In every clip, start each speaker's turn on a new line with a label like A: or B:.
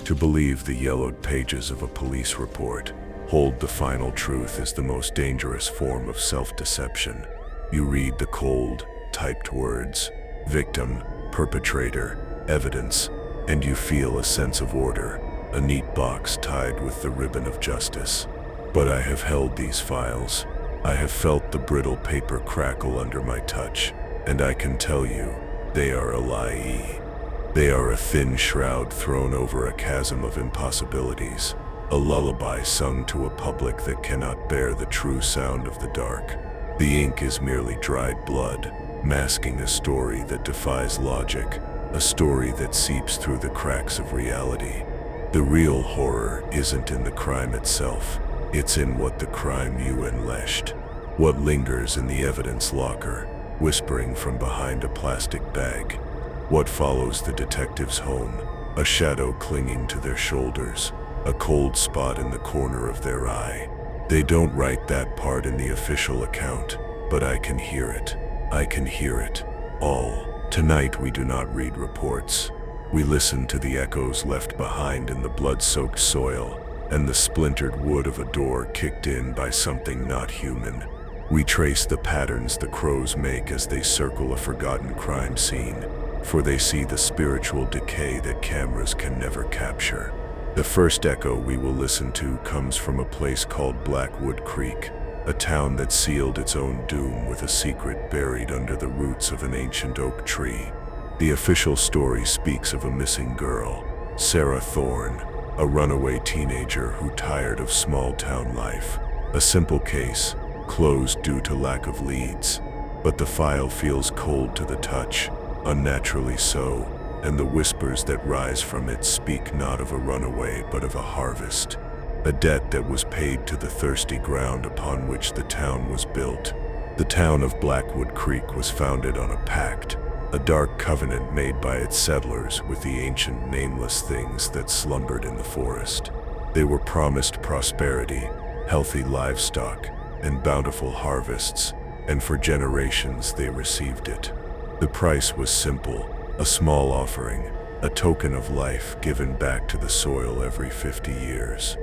A: To believe the yellowed pages of a police report, hold the final truth is the most dangerous form of self-deception. You read the cold, typed words, victim, perpetrator, evidence, and you feel a sense of order, a neat box tied with the ribbon of justice. But I have held these files. I have felt the brittle paper crackle under my touch, and I can tell you, they are a lie. They are a thin shroud thrown over a chasm of impossibilities, a lullaby sung to a public that cannot bear the true sound of the dark. The ink is merely dried blood, masking a story that defies logic, a story that seeps through the cracks of reality. The real horror isn't in the crime itself, it's in what the crime you unleashed, what lingers in the evidence locker, whispering from behind a plastic bag. What follows the detectives home, a shadow clinging to their shoulders, a cold spot in the corner of their eye. They don't write that part in the official account, but I can hear it. I can hear it, all. Tonight we do not read reports. We listen to the echoes left behind in the blood-soaked soil, and the splintered wood of a door kicked in by something not human. We trace the patterns the crows make as they circle a forgotten crime scene, for they see the spiritual decay that cameras can never capture. The first echo we will listen to comes from a place called Blackwood Creek, a town that sealed its own doom with a secret buried under the roots of an ancient oak tree. The official story speaks of a missing girl, Sarah Thorne, a runaway teenager who tired of small-town life. A simple case, closed due to lack of leads. But the file feels cold to the touch, unnaturally so, and the whispers that rise from it speak not of a runaway but of a harvest, a debt that was paid to the thirsty ground upon which the town was built. The town of Blackwood Creek was founded on a pact, a dark covenant made by its settlers with the ancient nameless things that slumbered in the forest. They were promised prosperity, healthy livestock, and bountiful harvests, and for generations they received it. The price was simple, a small offering, a token of life given back to the soil every 50 years.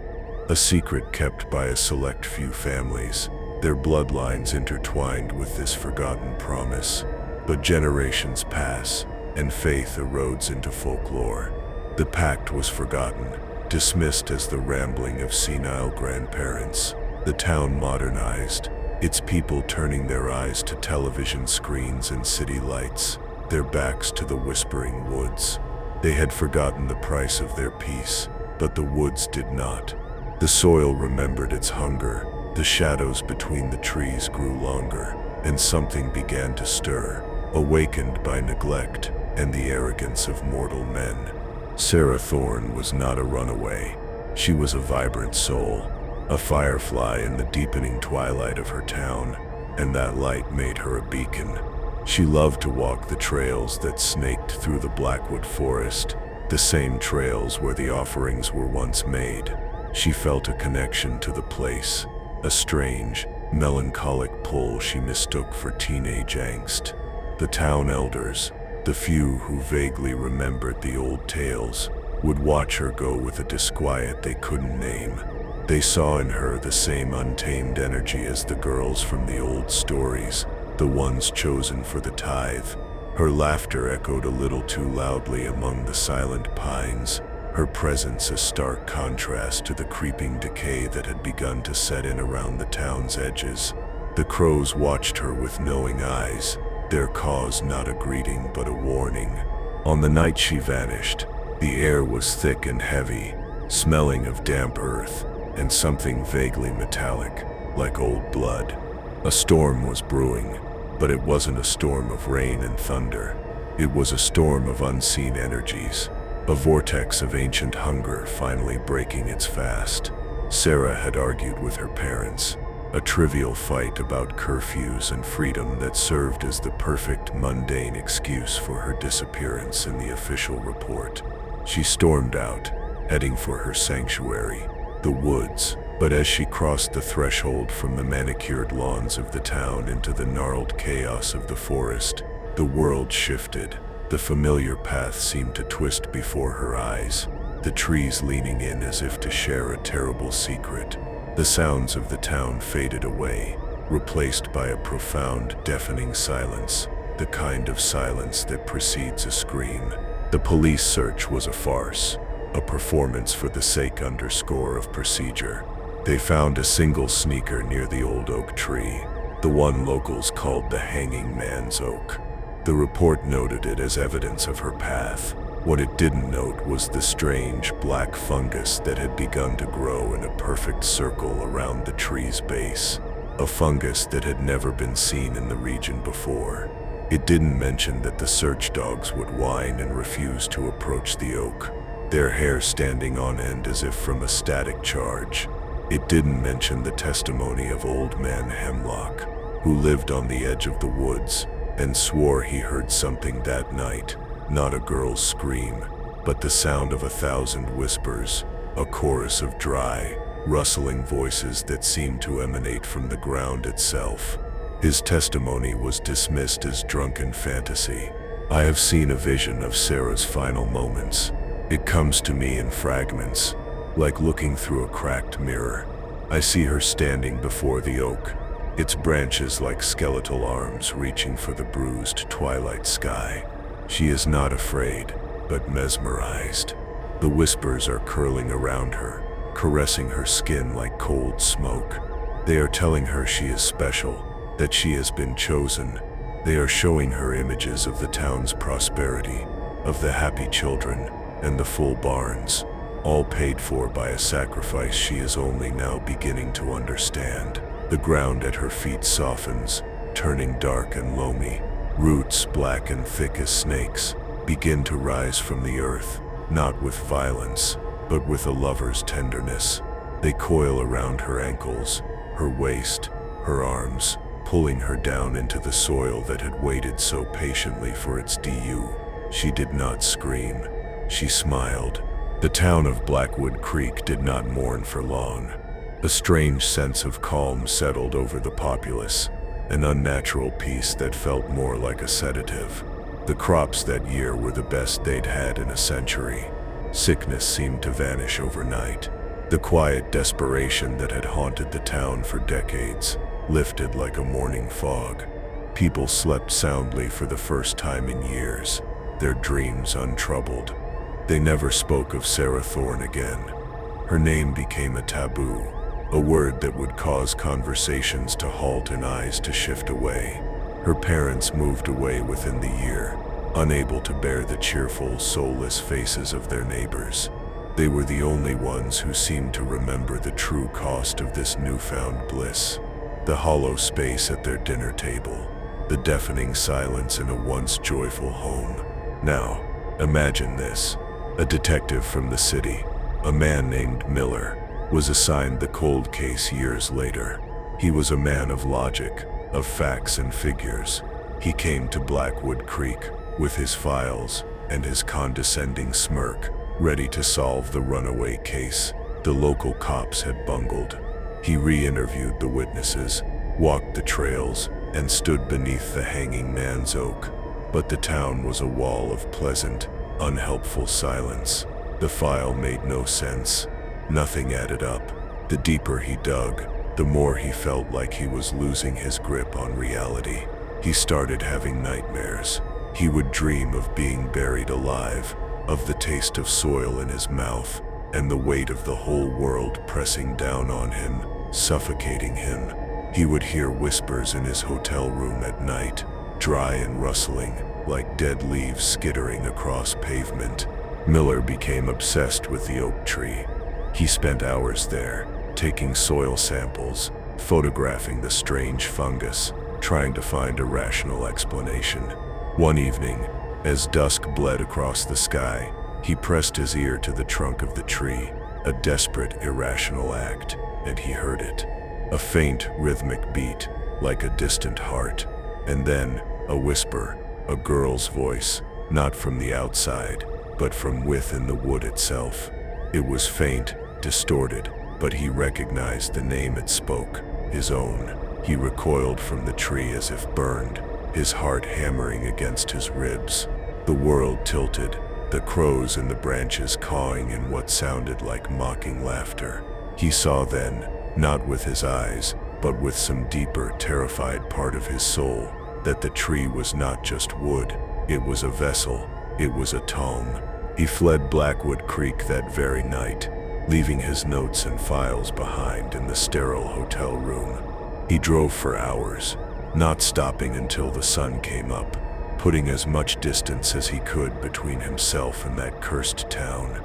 A: A secret kept by a select few families, their bloodlines intertwined with this forgotten promise. But generations pass, and faith erodes into folklore. The pact was forgotten, dismissed as the rambling of senile grandparents. The town modernized, its people turning their eyes to television screens and city lights, their backs to the whispering woods. They had forgotten the price of their peace, but the woods did not. The soil remembered its hunger, the shadows between the trees grew longer, and something began to stir, awakened by neglect and the arrogance of mortal men. Sarah Thorne was not a runaway. She was a vibrant soul, a firefly in the deepening twilight of her town, and that light made her a beacon. She loved to walk the trails that snaked through the Blackwood forest, the same trails where the offerings were once made. She felt a connection to the place, a strange, melancholic pull she mistook for teenage angst. The town elders, the few who vaguely remembered the old tales, would watch her go with a disquiet they couldn't name. They saw in her the same untamed energy as the girls from the old stories, the ones chosen for the tithe. Her laughter echoed a little too loudly among the silent pines, her presence a stark contrast to the creeping decay that had begun to set in around the town's edges. The crows watched her with knowing eyes, their cause not a greeting but a warning. On the night she vanished, the air was thick and heavy, smelling of damp earth and something vaguely metallic, like old blood. A storm was brewing, but it wasn't a storm of rain and thunder. It was a storm of unseen energies, a vortex of ancient hunger finally breaking its fast. Sarah had argued with her parents, a trivial fight about curfews and freedom that served as the perfect mundane excuse for her disappearance in the official report. She stormed out, heading for her sanctuary, the woods, but as she crossed the threshold from the manicured lawns of the town into the gnarled chaos of the forest, the world shifted. The familiar path seemed to twist before her eyes. the trees leaning in as if to share a terrible secret. The sounds of the town faded away, replaced by a profound, deafening silence, the kind of silence that precedes a scream. The police search was a farce, a performance for the sake of procedure. They found a single sneaker near the old oak tree, the one locals called the Hanging Man's Oak. The report noted it as evidence of her path. What it didn't note was the strange black fungus that had begun to grow in a perfect circle around the tree's base, a fungus that had never been seen in the region before. It didn't mention that the search dogs would whine and refuse to approach the oak, their hair standing on end as if from a static charge. It didn't mention the testimony of Old Man Hemlock, who lived on the edge of the woods and swore he heard something that night, not a girl's scream, but the sound of 1,000 whispers, a chorus of dry, rustling voices that seemed to emanate from the ground itself. His testimony was dismissed as drunken fantasy. I have seen a vision of Sarah's final moments. It comes to me in fragments, like looking through a cracked mirror. I see her standing before the oak, its branches like skeletal arms reaching for the bruised twilight sky. She is not afraid, but mesmerized. The whispers are curling around her, caressing her skin like cold smoke. They are telling her she is special, that she has been chosen. They are showing her images of the town's prosperity, of the happy children and the full barns, all paid for by a sacrifice she is only now beginning to understand. The ground at her feet softens, turning dark and loamy. Roots, black and thick as snakes, begin to rise from the earth, not with violence, but with a lover's tenderness. They coil around her ankles, her waist, her arms, pulling her down into the soil that had waited so patiently for its due. She did not scream. She smiled. The town of Blackwood Creek did not mourn for long. A strange sense of calm settled over the populace, an unnatural peace that felt more like a sedative. The crops that year were the best they'd had in a century. Sickness seemed to vanish overnight. The quiet desperation that had haunted the town for decades lifted like a morning fog. People slept soundly for the first time in years, their dreams untroubled. They never spoke of Sarah Thorne again. Her name became a taboo, a word that would cause conversations to halt and eyes to shift away. Her parents moved away within the year, unable to bear the cheerful, soulless faces of their neighbors. They were the only ones who seemed to remember the true cost of this newfound bliss. The hollow space at their dinner table, the deafening silence in a once joyful home. Now, imagine this. A detective from the city, a man named Miller, was assigned the cold case years later. He was a man of logic, of facts and figures. He came to Blackwood Creek with his files and his condescending smirk, ready to solve the runaway case the local cops had bungled. He re-interviewed the witnesses, walked the trails, and stood beneath the Hanging Man's Oak. But the town was a wall of pleasant, unhelpful silence. The file made no sense. Nothing added up. The deeper he dug, the more he felt like he was losing his grip on reality. He started having nightmares. He would dream of being buried alive, of the taste of soil in his mouth, and the weight of the whole world pressing down on him, suffocating him. He would hear whispers in his hotel room at night, dry and rustling, like dead leaves skittering across pavement. Miller became obsessed with the oak tree. He spent hours there, taking soil samples, photographing the strange fungus, trying to find a rational explanation. One evening, as dusk bled across the sky, he pressed his ear to the trunk of the tree, a desperate, irrational act, and he heard it. A faint, rhythmic beat, like a distant heart, and then a whisper, a girl's voice, not from the outside, but from within the wood itself. It was faint, distorted, but he recognized the name it spoke, his own. He recoiled from the tree as if burned, his heart hammering against his ribs. The world tilted, the crows in the branches cawing in what sounded like mocking laughter. He saw then, not with his eyes, but with some deeper, terrified part of his soul, that the tree was not just wood, it was a vessel, it was a tongue. He fled Blackwood Creek that very night, leaving his notes and files behind in the sterile hotel room. He drove for hours, not stopping until the sun came up, putting as much distance as he could between himself and that cursed town.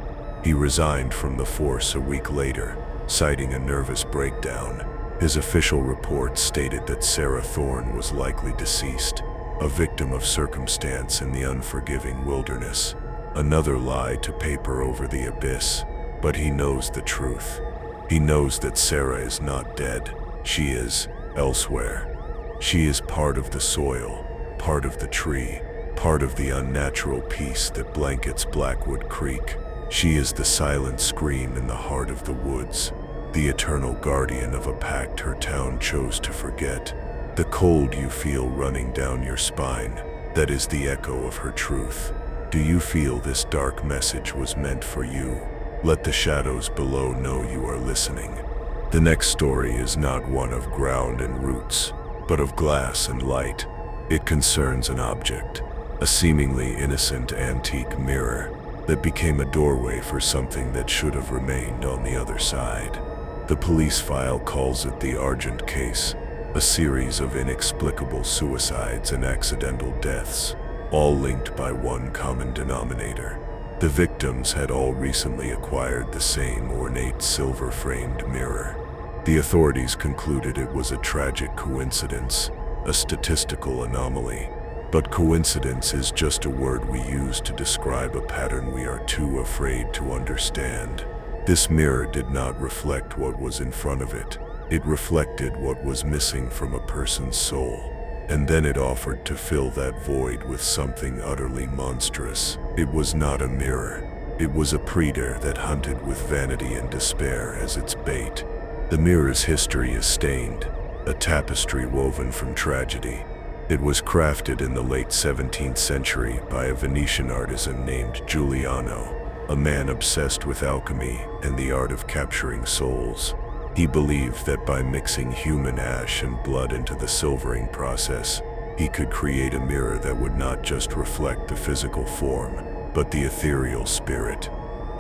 A: He resigned from the force a week later, citing a nervous breakdown. His official report stated that Sarah Thorne was likely deceased, a victim of circumstance in the unforgiving wilderness. Another lie to paper over the abyss, but he knows the truth. He knows that Sarah is not dead. She is elsewhere. She is part of the soil, part of the tree, part of the unnatural peace that blankets Blackwood Creek. She is the silent scream in the heart of the woods, the eternal guardian of a pact her town chose to forget. The cold you feel running down your spine, that is the echo of her truth. Do you feel this dark message was meant for you? Let the shadows below know you are listening. The next story is not one of ground and roots, but of glass and light. It concerns an object, a seemingly innocent antique mirror that became a doorway for something that should have remained on the other side. The police file calls it the Argent case, a series of inexplicable suicides and accidental deaths, all linked by one common denominator. The victims had all recently acquired the same ornate silver-framed mirror. The authorities concluded it was a tragic coincidence, a statistical anomaly. But coincidence is just a word we use to describe a pattern we are too afraid to understand. This mirror did not reflect what was in front of it. It reflected what was missing from a person's soul. And then it offered to fill that void with something utterly monstrous. It was not a mirror. It was a predator that hunted with vanity and despair as its bait. The mirror's history is stained, a tapestry woven from tragedy. It was crafted in the late 17th century by a Venetian artisan named Giuliano, a man obsessed with alchemy and the art of capturing souls. He believed that by mixing human ash and blood into the silvering process, he could create a mirror that would not just reflect the physical form, but the ethereal spirit.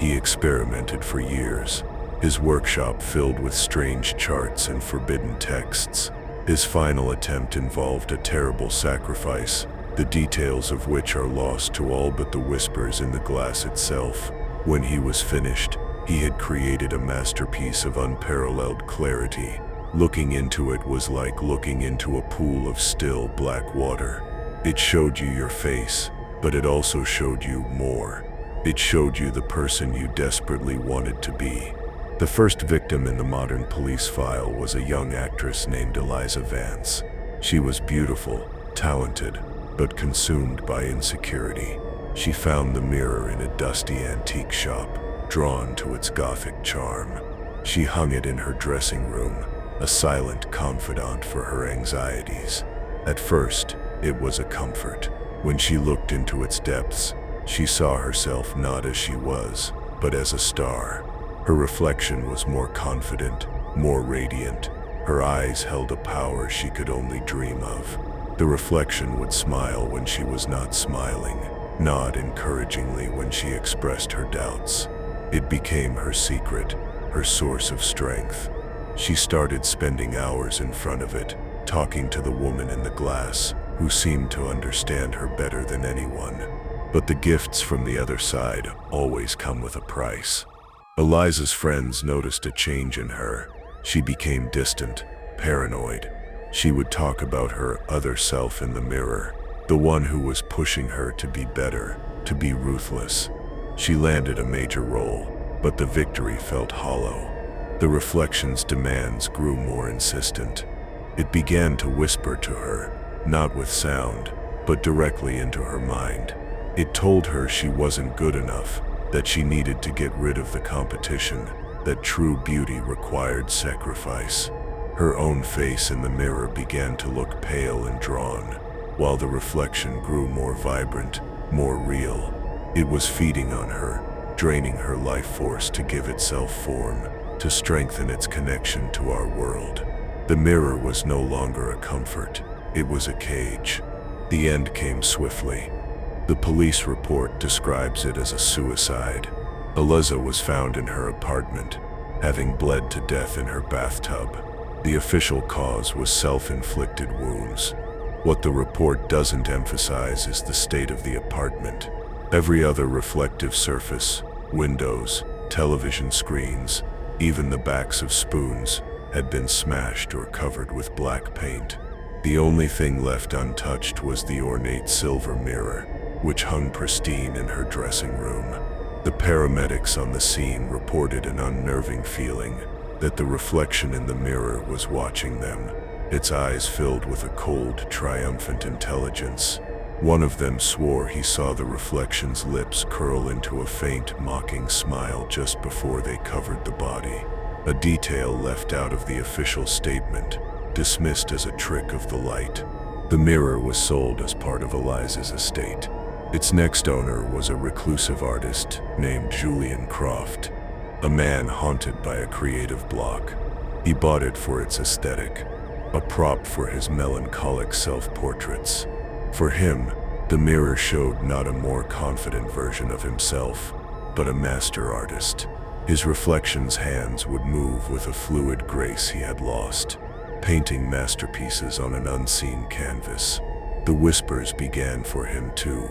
A: He experimented for years, his workshop filled with strange charts and forbidden texts. His final attempt involved a terrible sacrifice, the details of which are lost to all but the whispers in the glass itself. When he was finished, he had created a masterpiece of unparalleled clarity. Looking into it was like looking into a pool of still black water. It showed you your face, but it also showed you more. It showed you the person you desperately wanted to be. The first victim in the modern police file was a young actress named Eliza Vance. She was beautiful, talented, but consumed by insecurity. She found the mirror in a dusty antique shop, drawn to its gothic charm. She hung it in her dressing room, a silent confidant for her anxieties. At first, it was a comfort. When she looked into its depths, she saw herself not as she was, but as a star. Her reflection was more confident, more radiant. Her eyes held a power she could only dream of. The reflection would smile when she was not smiling, nod encouragingly when she expressed her doubts. It became her secret, her source of strength. She started spending hours in front of it, talking to the woman in the glass, who seemed to understand her better than anyone. But the gifts from the other side always come with a price. Eliza's friends noticed a change in her. She became distant, paranoid. She would talk about her other self in the mirror, the one who was pushing her to be better, to be ruthless. She landed a major role, but the victory felt hollow. The reflection's demands grew more insistent. It began to whisper to her, not with sound, but directly into her mind. It told her she wasn't good enough, that she needed to get rid of the competition, that true beauty required sacrifice. Her own face in the mirror began to look pale and drawn, while the reflection grew more vibrant, more real. It was feeding on her, draining her life force to give itself form, to strengthen its connection to our world. The mirror was no longer a comfort, it was a cage. The end came swiftly. The police report describes it as a suicide. Eliza was found in her apartment, having bled to death in her bathtub. The official cause was self-inflicted wounds. What the report doesn't emphasize is the state of the apartment. Every other reflective surface, windows, television screens, even the backs of spoons, had been smashed or covered with black paint. The only thing left untouched was the ornate silver mirror, which hung pristine in her dressing room. The paramedics on the scene reported an unnerving feeling that the reflection in the mirror was watching them, its eyes filled with a cold, triumphant intelligence. One of them swore he saw the reflection's lips curl into a faint, mocking smile just before they covered the body. A detail left out of the official statement, dismissed as a trick of the light. The mirror was sold as part of Eliza's estate. Its next owner was a reclusive artist named Julian Croft, a man haunted by a creative block. He bought it for its aesthetic, a prop for his melancholic self-portraits. For him, the mirror showed not a more confident version of himself, but a master artist. His reflection's hands would move with a fluid grace he had lost, painting masterpieces on an unseen canvas. The whispers began for him too,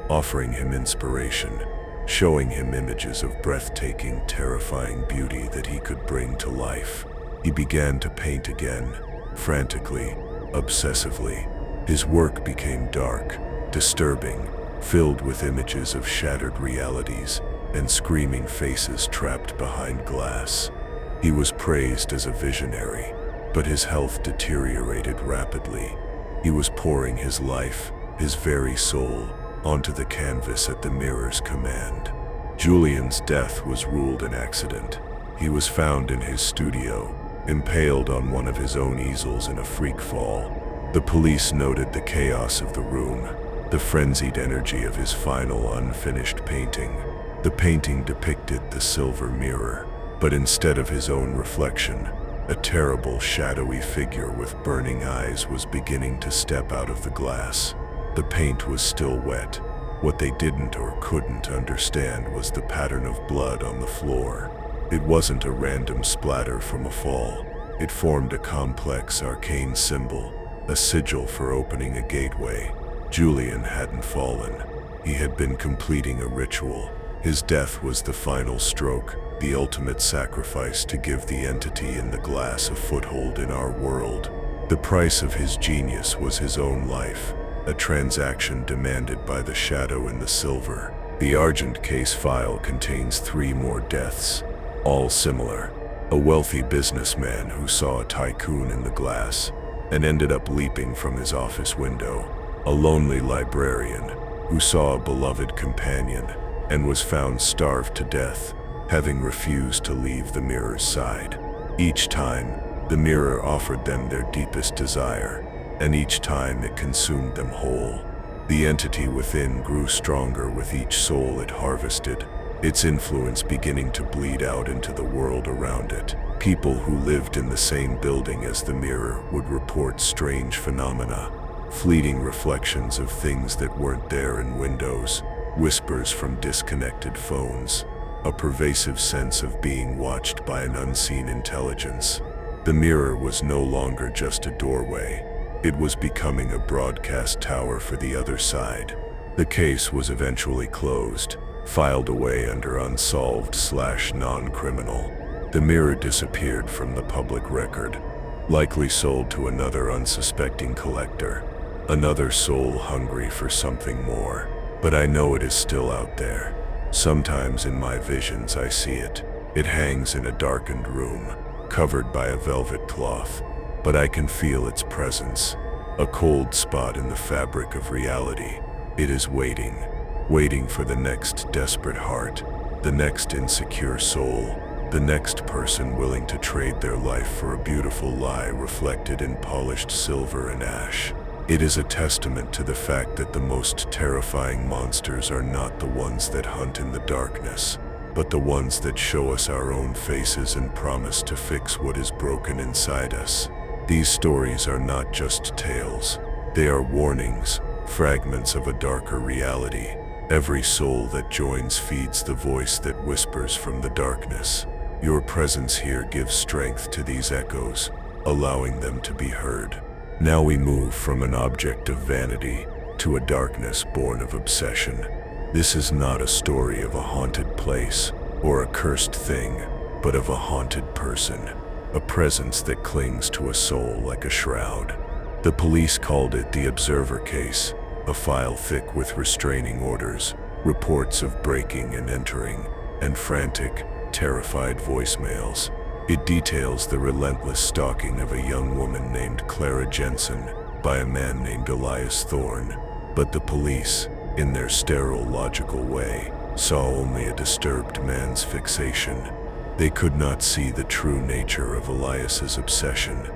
A: offering him inspiration, showing him images of breathtaking, terrifying beauty that he could bring to life. He began to paint again, frantically, obsessively. His work became dark, disturbing, filled with images of shattered realities and screaming faces trapped behind glass. He was praised as a visionary, but his health deteriorated rapidly. He was pouring his life, his very soul, onto the canvas at the mirror's command. Julian's death was ruled an accident. He was found in his studio, impaled on one of his own easels in a freak fall. The police noted the chaos of the room, the frenzied energy of his final unfinished painting. The painting depicted the silver mirror, but instead of his own reflection, a terrible shadowy figure with burning eyes was beginning to step out of the glass. The paint was still wet. What they didn't or couldn't understand was the pattern of blood on the floor. It wasn't a random splatter from a fall. It formed a complex arcane symbol, a sigil for opening a gateway. Julian hadn't fallen. He had been completing a ritual. His death was the final stroke, the ultimate sacrifice to give the entity in the glass a foothold in our world. The price of his genius was his own life, a transaction demanded by the shadow in the silver. The Argent case file contains 3 more deaths, all similar. A wealthy businessman who saw a tycoon in the glass and ended up leaping from his office window. A lonely librarian who saw a beloved companion and was found starved to death, having refused to leave the mirror's side. Each time, the mirror offered them their deepest desire, and each time it consumed them whole. The entity within grew stronger with each soul it harvested, its influence beginning to bleed out into the world around it. People who lived in the same building as the mirror would report strange phenomena, fleeting reflections of things that weren't there in windows, whispers from disconnected phones, a pervasive sense of being watched by an unseen intelligence. The mirror was no longer just a doorway. It was becoming a broadcast tower for the other side. The case was eventually closed, filed away under unsolved/non-criminal. The mirror disappeared from the public record, likely sold to another unsuspecting collector, another soul hungry for something more. But I know it is still out there. Sometimes in my visions I see it. It hangs in a darkened room, covered by a velvet cloth, but I can feel its presence, a cold spot in the fabric of reality. It is waiting for the next desperate heart, the next insecure soul, the next person willing to trade their life for a beautiful lie reflected in polished silver and ash. It is a testament to the fact that the most terrifying monsters are not the ones that hunt in the darkness, but the ones that show us our own faces and promise to fix what is broken inside us. These stories are not just tales. They are warnings, fragments of a darker reality. Every soul that joins feeds the voice that whispers from the darkness. Your presence here gives strength to these echoes, allowing them to be heard. Now we move from an object of vanity to a darkness born of obsession. This is not a story of a haunted place or a cursed thing, but of a haunted person, a presence that clings to a soul like a shroud. The police called it the Observer case, a file thick with restraining orders, reports of breaking and entering, and frantic, terrified voicemails. It details the relentless stalking of a young woman named Clara Jensen by a man named Elias Thorne. But the police, in their sterile, logical way, saw only a disturbed man's fixation. They could not see the true nature of Elias's obsession.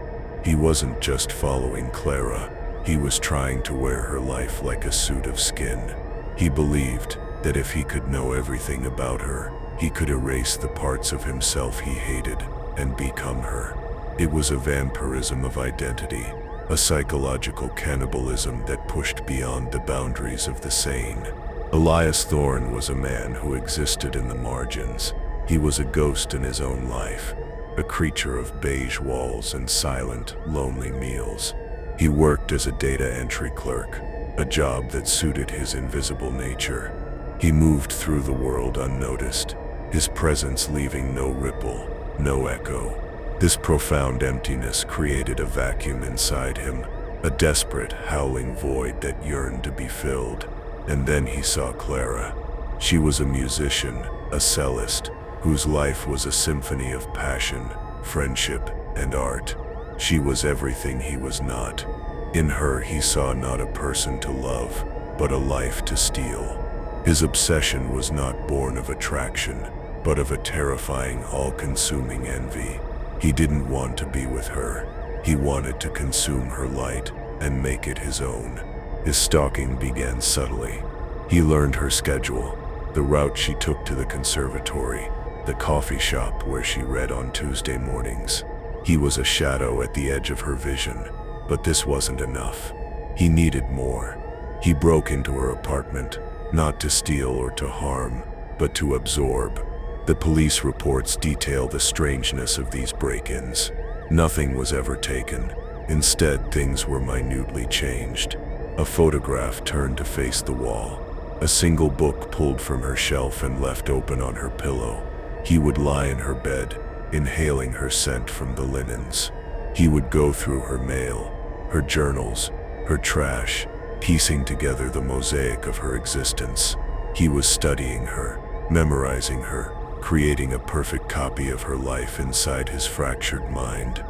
A: He wasn't just following Clara, he was trying to wear her life like a suit of skin. He believed that if he could know everything about her, he could erase the parts of himself he hated and become her. It was a vampirism of identity, a psychological cannibalism that pushed beyond the boundaries of the sane. Elias Thorne was a man who existed in the margins. He was a ghost in his own life, a creature of beige walls and silent, lonely meals. He worked as a data entry clerk, a job that suited his invisible nature. He moved through the world unnoticed, his presence leaving no ripple, no echo. This profound emptiness created a vacuum inside him, a desperate, howling void that yearned to be filled. And then he saw Clara. She was a musician, a cellist, whose life was a symphony of passion, friendship, and art. She was everything he was not. In her he saw not a person to love, but a life to steal. His obsession was not born of attraction, but of a terrifying, all-consuming envy. He didn't want to be with her. He wanted to consume her light and make it his own. His stalking began subtly. He learned her schedule, the route she took to the conservatory, the coffee shop where she read on Tuesday mornings. He was a shadow at the edge of her vision, but this wasn't enough. He needed more. He broke into her apartment, not to steal or to harm, but to absorb. The police reports detail the strangeness of these break-ins. Nothing was ever taken. Instead, things were minutely changed. A photograph turned to face the wall. A single book pulled from her shelf and left open on her pillow. He would lie in her bed, inhaling her scent from the linens. He would go through her mail, her journals, her trash, piecing together the mosaic of her existence. He was studying her, memorizing her, creating a perfect copy of her life inside his fractured mind.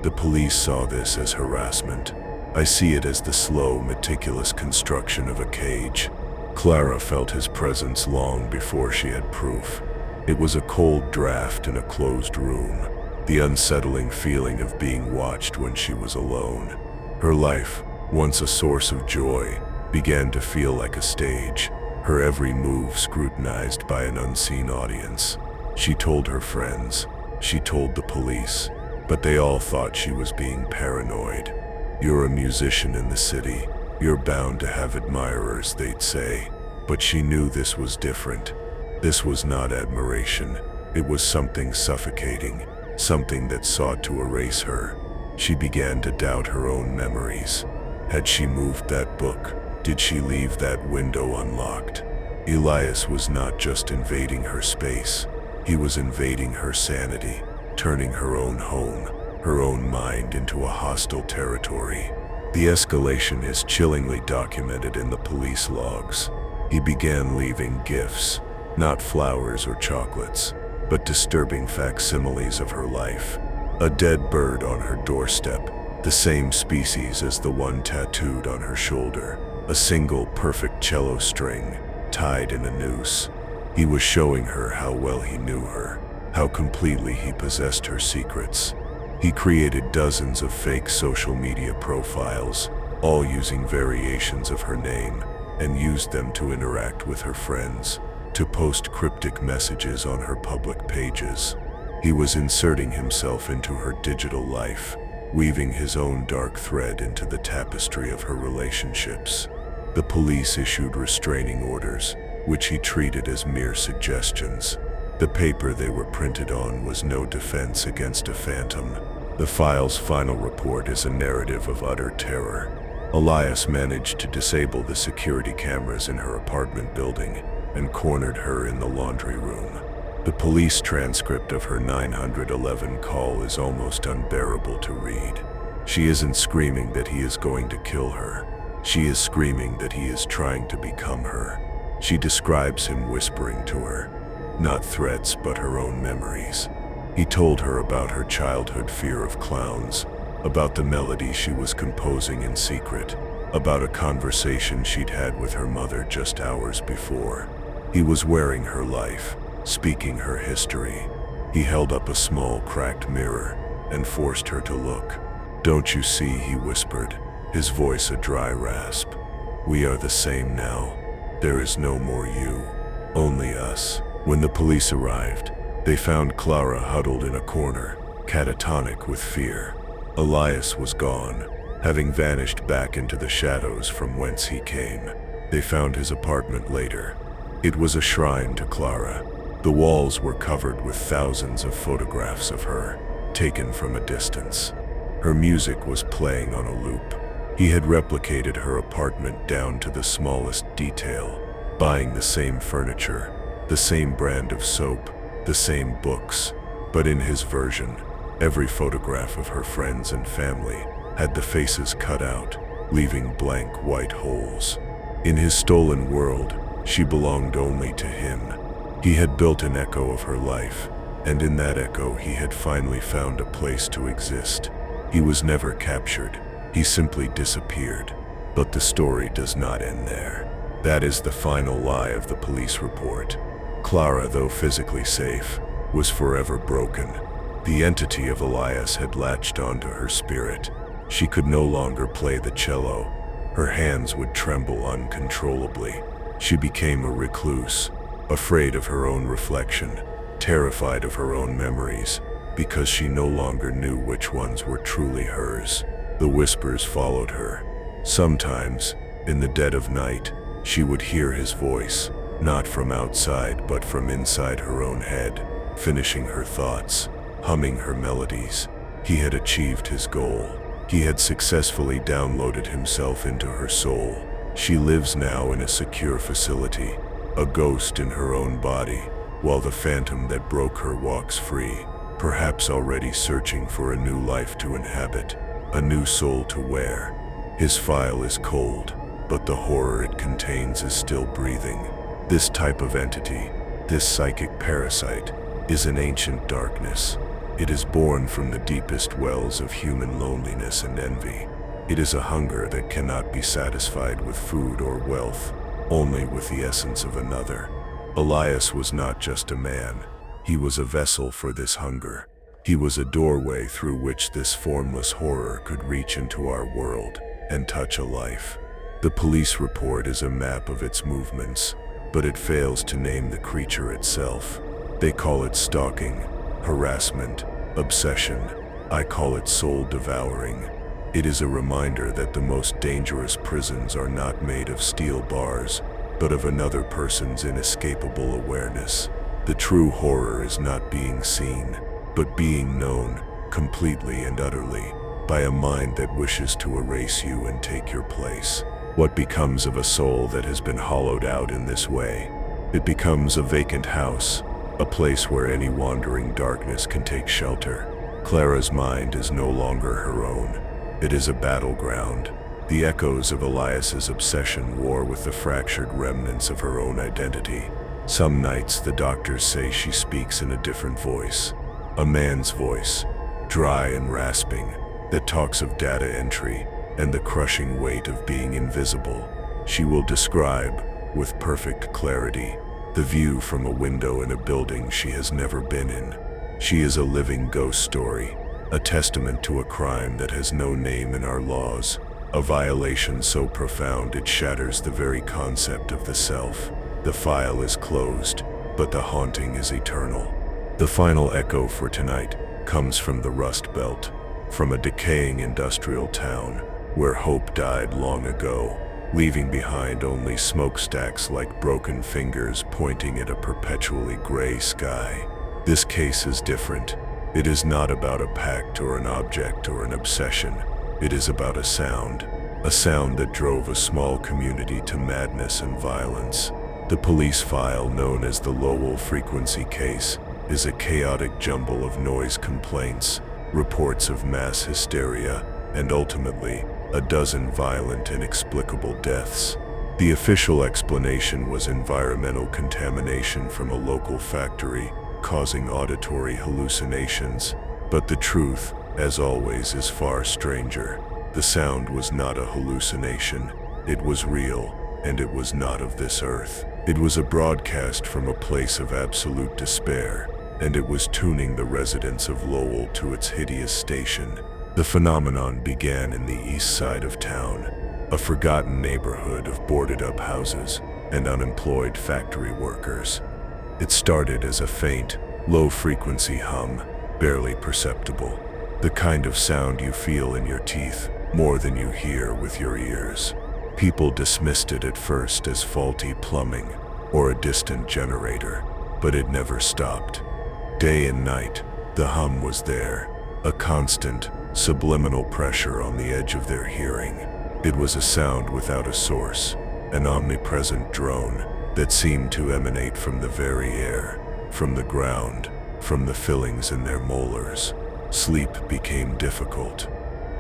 A: The police saw this as harassment. I see it as the slow, meticulous construction of a cage. Clara felt his presence long before she had proof. It was a cold draft in a closed room, the unsettling feeling of being watched when she was alone. Her life, once a source of joy, began to feel like a stage, her every move scrutinized by an unseen audience. She told her friends, she told the police, but they all thought she was being paranoid. "You're a musician in the city. You're bound to have admirers," they'd say. But she knew this was different. This was not admiration. It was something suffocating, something that sought to erase her. She began to doubt her own memories. Had she moved that book? Did she leave that window unlocked? Elias was not just invading her space. He was invading her sanity, turning her own home, her own mind into a hostile territory. The escalation is chillingly documented in the police logs. He began leaving gifts, not flowers or chocolates, but disturbing facsimiles of her life. A dead bird on her doorstep, the same species as the one tattooed on her shoulder. A single perfect cello string, tied in a noose. He was showing her how well he knew her, how completely he possessed her secrets. He created dozens of fake social media profiles, all using variations of her name, and used them to interact with her friends, to post cryptic messages on her public pages. He was inserting himself into her digital life, weaving his own dark thread into the tapestry of her relationships. The police issued restraining orders, which he treated as mere suggestions. The paper they were printed on was no defense against a phantom. The file's final report is a narrative of utter terror. Elias managed to disable the security cameras in her apartment building and cornered her in the laundry room. The police transcript of her 911 call is almost unbearable to read. She isn't screaming that he is going to kill her. She is screaming that he is trying to become her. She describes him whispering to her, not threats but her own memories. He told her about her childhood fear of clowns, about the melody she was composing in secret, about a conversation she'd had with her mother just hours before. He was wearing her life, speaking her history. He held up a small cracked mirror and forced her to look. "Don't you see?" he whispered, his voice a dry rasp. "We are the same now. There is no more you, only us." When the police arrived, they found Clara huddled in a corner, catatonic with fear. Elias was gone, having vanished back into the shadows from whence he came. They found his apartment later. It was a shrine to Clara. The walls were covered with thousands of photographs of her, taken from a distance. Her music was playing on a loop. He had replicated her apartment down to the smallest detail, buying the same furniture, the same brand of soap, the same books. But in his version, every photograph of her friends and family had the faces cut out, leaving blank white holes. In his stolen world, she belonged only to him. He had built an echo of her life, and in that echo he had finally found a place to exist. He was never captured, he simply disappeared. But the story does not end there. That is the final lie of the police report. Clara, though physically safe, was forever broken. The entity of Elias had latched onto her spirit. She could no longer play the cello. Her hands would tremble uncontrollably. She became a recluse, afraid of her own reflection, terrified of her own memories, because she no longer knew which ones were truly hers. The whispers followed her. Sometimes, in the dead of night, she would hear his voice, not from outside but from inside her own head, finishing her thoughts, humming her melodies. He had achieved his goal. He had successfully downloaded himself into her soul. She lives now in a secure facility, a ghost in her own body, while the phantom that broke her walks free, perhaps already searching for a new life to inhabit, a new soul to wear. His file is cold, but the horror it contains is still breathing. This type of entity, this psychic parasite, is an ancient darkness. It is born from the deepest wells of human loneliness and envy. It is a hunger that cannot be satisfied with food or wealth, only with the essence of another. Elias was not just a man. He was a vessel for this hunger. He was a doorway through which this formless horror could reach into our world and touch a life. The police report is a map of its movements, but it fails to name the creature itself. They call it stalking, harassment, obsession. I call it soul-devouring. It is a reminder that the most dangerous prisons are not made of steel bars, but of another person's inescapable awareness. The true horror is not being seen, but being known, completely and utterly, by a mind that wishes to erase you and take your place. What becomes of a soul that has been hollowed out in this way? It becomes a vacant house, a place where any wandering darkness can take shelter. Clara's mind is no longer her own. It is a battleground. The echoes of Elias's obsession war with the fractured remnants of her own identity. Some nights the doctors say she speaks in a different voice, a man's voice, dry and rasping, that talks of data entry and the crushing weight of being invisible. She will describe, with perfect clarity, the view from a window in a building she has never been in. She is a living ghost story, a testament to a crime that has no name in our laws, a violation so profound it shatters the very concept of the self. The file is closed, but the haunting is eternal. The final echo for tonight comes from the Rust Belt, from a decaying industrial town where hope died long ago, leaving behind only smokestacks like broken fingers pointing at a perpetually gray sky. This case is different. It is not about a pact or an object or an obsession. It is about a sound that drove a small community to madness and violence. The police file, known as the Lowell frequency case, is a chaotic jumble of noise complaints, reports of mass hysteria, and ultimately, a dozen violent, inexplicable deaths. The official explanation was environmental contamination from a local factory, causing auditory hallucinations. But the truth, as always, is far stranger. The sound was not a hallucination. It was real, and it was not of this earth. It was a broadcast from a place of absolute despair, and it was tuning the residents of Lowell to its hideous station. The phenomenon began in the east side of town, a forgotten neighborhood of boarded-up houses and unemployed factory workers. It started as a faint, low-frequency hum, barely perceptible, the kind of sound you feel in your teeth more than you hear with your ears. People dismissed it at first as faulty plumbing or a distant generator, but it never stopped. Day and night, the hum was there, a constant, subliminal pressure on the edge of their hearing. It was a sound without a source, an omnipresent drone that seemed to emanate from the very air, from the ground, from the fillings in their molars. Sleep became difficult.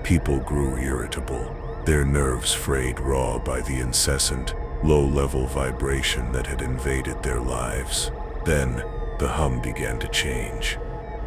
A: People grew irritable, their nerves frayed raw by the incessant, low-level vibration that had invaded their lives. Then, the hum began to change.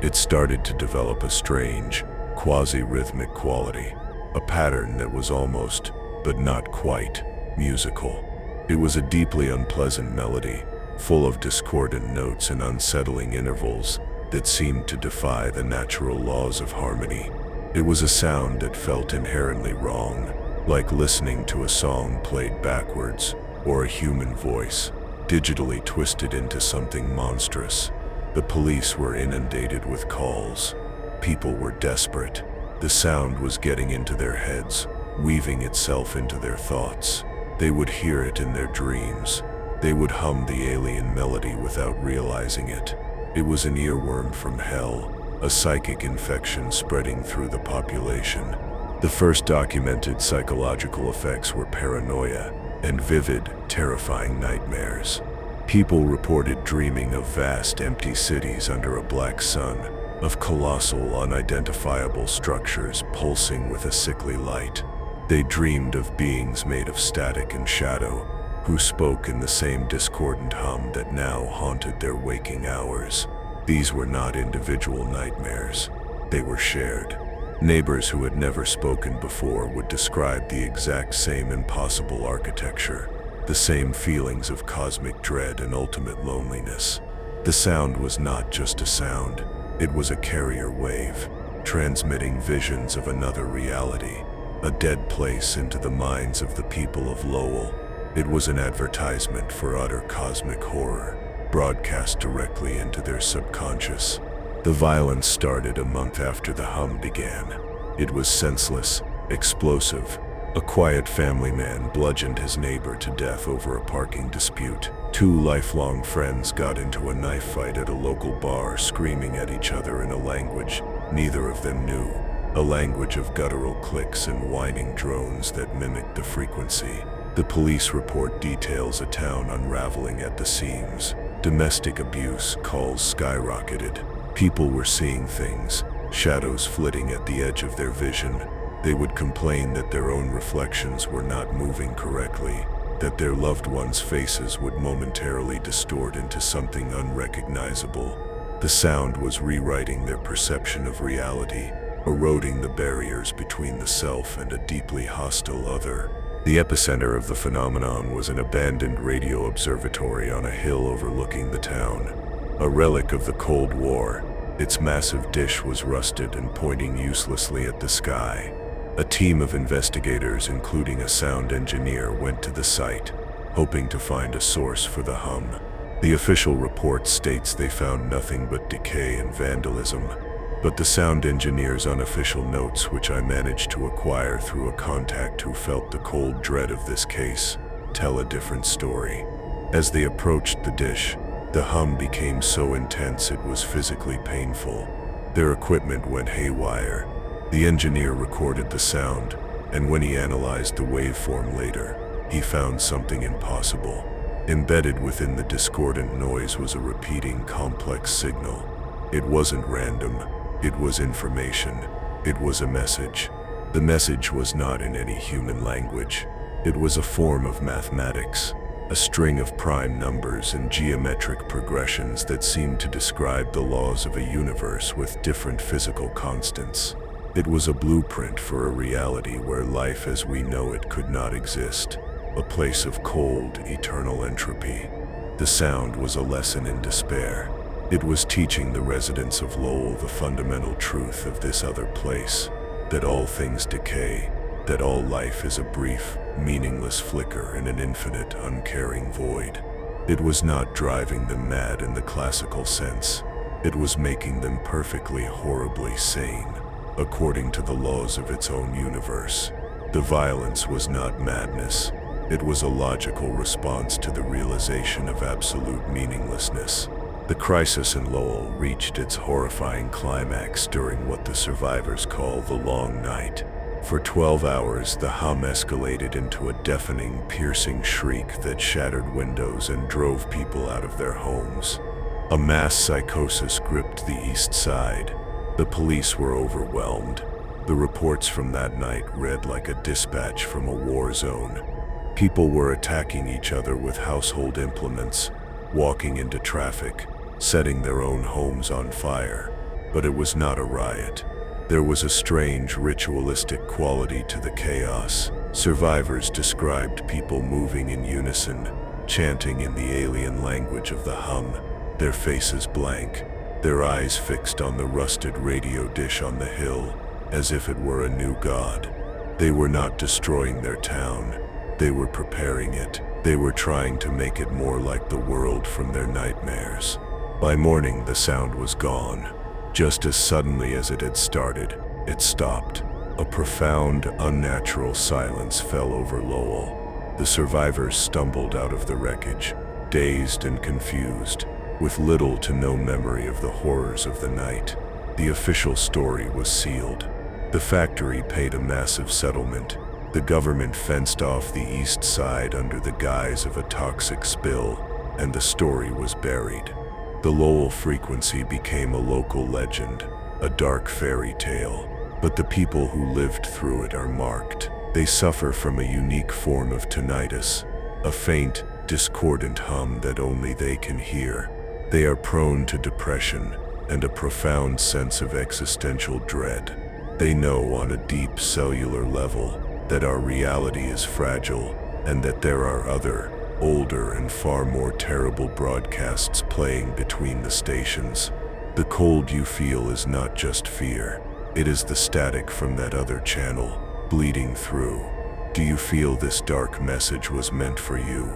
A: It started to develop a strange, quasi-rhythmic quality, a pattern that was almost, but not quite, musical. It was a deeply unpleasant melody, full of discordant notes and unsettling intervals that seemed to defy the natural laws of harmony. It was a sound that felt inherently wrong, like listening to a song played backwards, or a human voice, digitally twisted into something monstrous. The police were inundated with calls. People were desperate. The sound was getting into their heads, weaving itself into their thoughts. They would hear it in their dreams. They would hum the alien melody without realizing it. It was an earworm from hell, a psychic infection spreading through the population. The first documented psychological effects were paranoia and vivid, terrifying nightmares. People reported dreaming of vast, empty cities under a black sun, of colossal, unidentifiable structures pulsing with a sickly light. They dreamed of beings made of static and shadow, who spoke in the same discordant hum that now haunted their waking hours. These were not individual nightmares. They were shared. Neighbors who had never spoken before would describe the exact same impossible architecture, the same feelings of cosmic dread and ultimate loneliness. The sound was not just a sound. It was a carrier wave, transmitting visions of another reality, a dead place into the minds of the people of Lowell. It was an advertisement for utter cosmic horror, broadcast directly into their subconscious. The violence started a month after the hum began. It was senseless, explosive. A quiet family man bludgeoned his neighbor to death over a parking dispute. Two lifelong friends got into a knife fight at a local bar, screaming at each other in a language neither of them knew, a language of guttural clicks and whining drones that mimicked the frequency. The police report details a town unraveling at the seams. Domestic abuse calls skyrocketed. People were seeing things, shadows flitting at the edge of their vision. They would complain that their own reflections were not moving correctly, that their loved ones' faces would momentarily distort into something unrecognizable. The sound was rewriting their perception of reality, eroding the barriers between the self and a deeply hostile other. The epicenter of the phenomenon was an abandoned radio observatory on a hill overlooking the town. A relic of the Cold War, its massive dish was rusted and pointing uselessly at the sky. A team of investigators, including a sound engineer, went to the site, hoping to find a source for the hum. The official report states they found nothing but decay and vandalism, but the sound engineer's unofficial notes, which I managed to acquire through a contact who felt the cold dread of this case, tell a different story. As they approached the dish, the hum became so intense it was physically painful. Their equipment went haywire. The engineer recorded the sound, and when he analyzed the waveform later, he found something impossible. Embedded within the discordant noise was a repeating complex signal. It wasn't random, it was information. It was a message. The message was not in any human language. It was a form of mathematics, a string of prime numbers and geometric progressions that seemed to describe the laws of a universe with different physical constants. It was a blueprint for a reality where life as we know it could not exist, a place of cold, eternal entropy. The sound was a lesson in despair. It was teaching the residents of Lowell the fundamental truth of this other place, that all things decay, that all life is a brief, meaningless flicker in an infinite, uncaring void. It was not driving them mad in the classical sense. It was making them perfectly, horribly sane, according to the laws of its own universe. The violence was not madness. It was a logical response to the realization of absolute meaninglessness. The crisis in Lowell reached its horrifying climax during what the survivors call the long night. For 12 hours, the hum escalated into a deafening, piercing shriek that shattered windows and drove people out of their homes. A mass psychosis gripped the east side. The police were overwhelmed. The reports from that night read like a dispatch from a war zone. People were attacking each other with household implements, walking into traffic, setting their own homes on fire. But it was not a riot. There was a strange ritualistic quality to the chaos. Survivors described people moving in unison, chanting in the alien language of the hum, their faces blank, their eyes fixed on the rusted radio dish on the hill, as if it were a new god. They were not destroying their town. They were preparing it. They were trying to make it more like the world from their nightmares. By morning, the sound was gone. Just as suddenly as it had started, it stopped. A profound, unnatural silence fell over Lowell. The survivors stumbled out of the wreckage, dazed and confused, with little to no memory of the horrors of the night. The official story was sealed. The factory paid a massive settlement. The government fenced off the east side under the guise of a toxic spill, and the story was buried. The Lowell frequency became a local legend, a dark fairy tale, but the people who lived through it are marked. They suffer from a unique form of tinnitus, a faint, discordant hum that only they can hear. They are prone to depression and a profound sense of existential dread. They know on a deep cellular level that our reality is fragile and that there are other, older and far more terrible broadcasts playing between the stations. The cold you feel is not just fear. It is the static from that other channel, bleeding through. Do you feel this dark message was meant for you?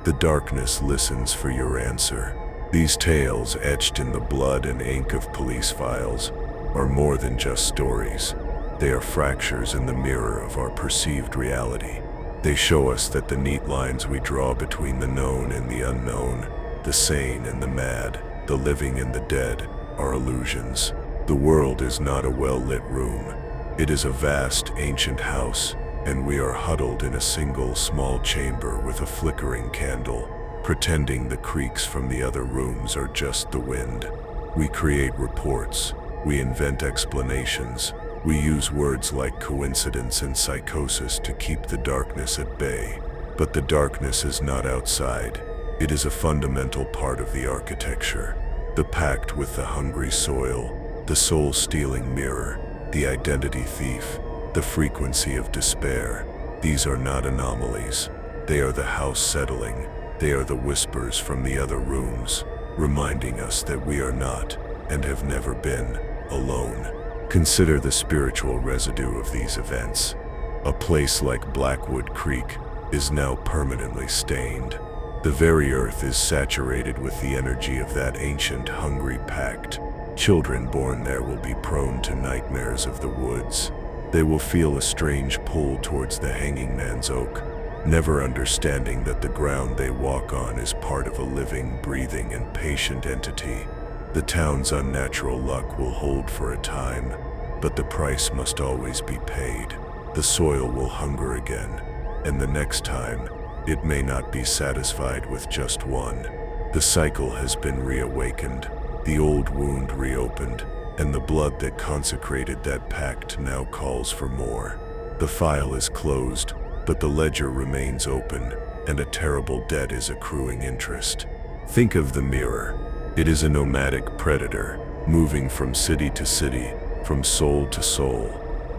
A: The darkness listens for your answer. These tales, etched in the blood and ink of police files, are more than just stories. They are fractures in the mirror of our perceived reality. They show us that the neat lines we draw between the known and the unknown, the sane and the mad, the living and the dead, are illusions. The world is not a well-lit room. It is a vast, ancient house, and we are huddled in a single, small chamber with a flickering candle, pretending the creaks from the other rooms are just the wind. We create reports. We invent explanations. We use words like coincidence and psychosis to keep the darkness at bay. But the darkness is not outside. It is a fundamental part of the architecture. The pact with the hungry soil, the soul-stealing mirror, the identity thief, the frequency of despair. These are not anomalies. They are the house settling. They are the whispers from the other rooms, reminding us that we are not, and have never been, alone. Consider the spiritual residue of these events. A place like Blackwood Creek is now permanently stained. The very earth is saturated with the energy of that ancient, hungry pact. Children born there will be prone to nightmares of the woods. They will feel a strange pull towards the hanging man's oak, never understanding that the ground they walk on is part of a living, breathing, and patient entity. The town's unnatural luck will hold for a time, but the price must always be paid. The soil will hunger again, and the next time, it may not be satisfied with just one. The cycle has been reawakened, the old wound reopened, and the blood that consecrated that pact now calls for more. The file is closed, but the ledger remains open, and a terrible debt is accruing interest. Think of the mirror. It is a nomadic predator, moving from city to city, from soul to soul.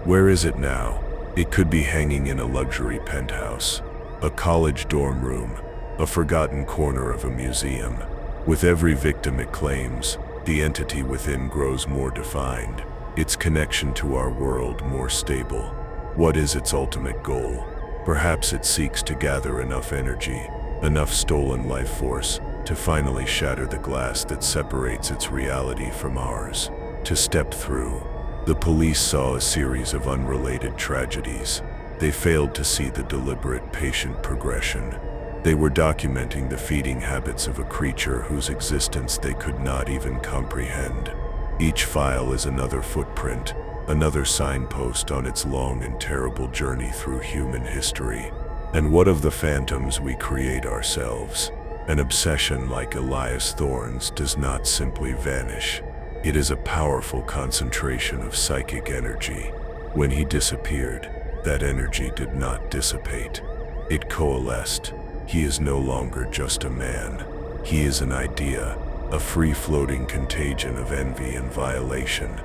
A: Where is it now? It could be hanging in a luxury penthouse, a college dorm room, a forgotten corner of a museum. With every victim it claims, the entity within grows more defined, its connection to our world more stable. What is its ultimate goal? Perhaps it seeks to gather enough energy, enough stolen life force, to finally shatter the glass that separates its reality from ours. To step through. The police saw a series of unrelated tragedies. They failed to see the deliberate, patient progression. They were documenting the feeding habits of a creature whose existence they could not even comprehend. Each file is another footprint, another signpost on its long and terrible journey through human history. And what of the phantoms we create ourselves? An obsession like Elias Thorne's does not simply vanish. It is a powerful concentration of psychic energy. When he disappeared, that energy did not dissipate. It coalesced. He is no longer just a man. He is an idea, a free-floating contagion of envy and violation.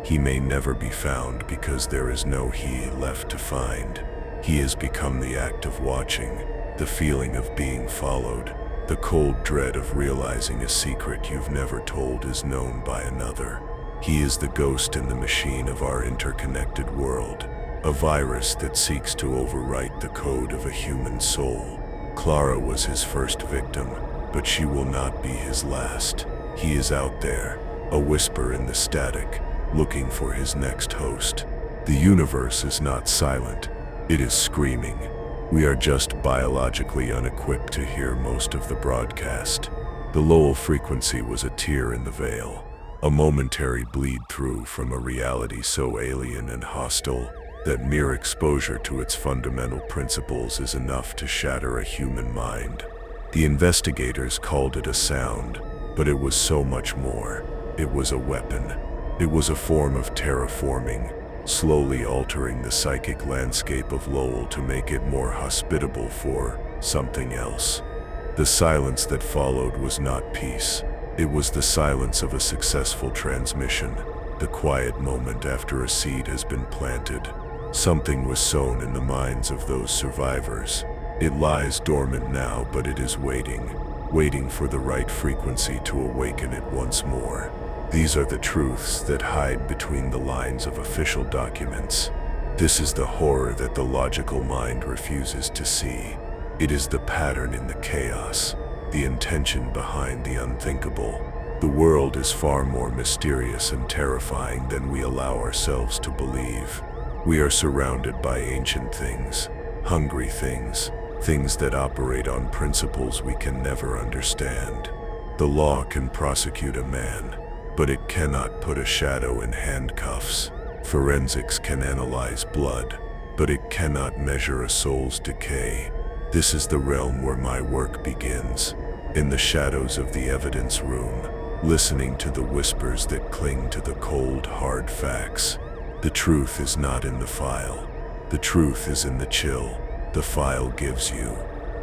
A: He may never be found because there is no he left to find. He has become the act of watching, the feeling of being followed, the cold dread of realizing a secret you've never told is known by another. He is the ghost in the machine of our interconnected world, a virus that seeks to overwrite the code of a human soul. Clara was his first victim, but she will not be his last. He is out there, a whisper in the static, looking for his next host. The universe is not silent, it is screaming. We are just biologically unequipped to hear most of the broadcast. The Lowell frequency was a tear in the veil, a momentary bleed-through from a reality so alien and hostile that mere exposure to its fundamental principles is enough to shatter a human mind. The investigators called it a sound, but it was so much more. It was a weapon. It was a form of terraforming, slowly altering the psychic landscape of Lowell to make it more hospitable for something else. The silence that followed was not peace. It was the silence of a successful transmission, the quiet moment after a seed has been planted. Something was sown in the minds of those survivors. It lies dormant now, but it is waiting for the right frequency to awaken it once more. These are the truths that hide between the lines of official documents. This is the horror that the logical mind refuses to see. It is the pattern in the chaos, the intention behind the unthinkable. The world is far more mysterious and terrifying than we allow ourselves to believe. We are surrounded by ancient things, hungry things, things that operate on principles we can never understand. The law can prosecute a man, but it cannot put a shadow in handcuffs. Forensics can analyze blood, but it cannot measure a soul's decay. This is the realm where my work begins, in the shadows of the evidence room, listening to the whispers that cling to the cold, hard facts. The truth is not in the file. The truth is in the chill the file gives you.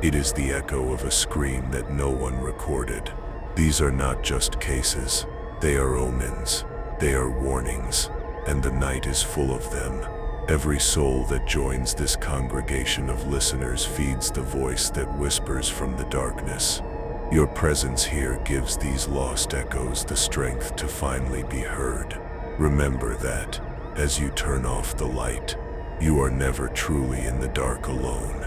A: It is the echo of a scream that no one recorded. These are not just cases. They are omens. They are warnings. And the night is full of them. Every soul that joins this congregation of listeners feeds the voice that whispers from the darkness. Your presence here gives these lost echoes the strength to finally be heard. Remember that. as you turn off the light. You are never truly in the dark alone.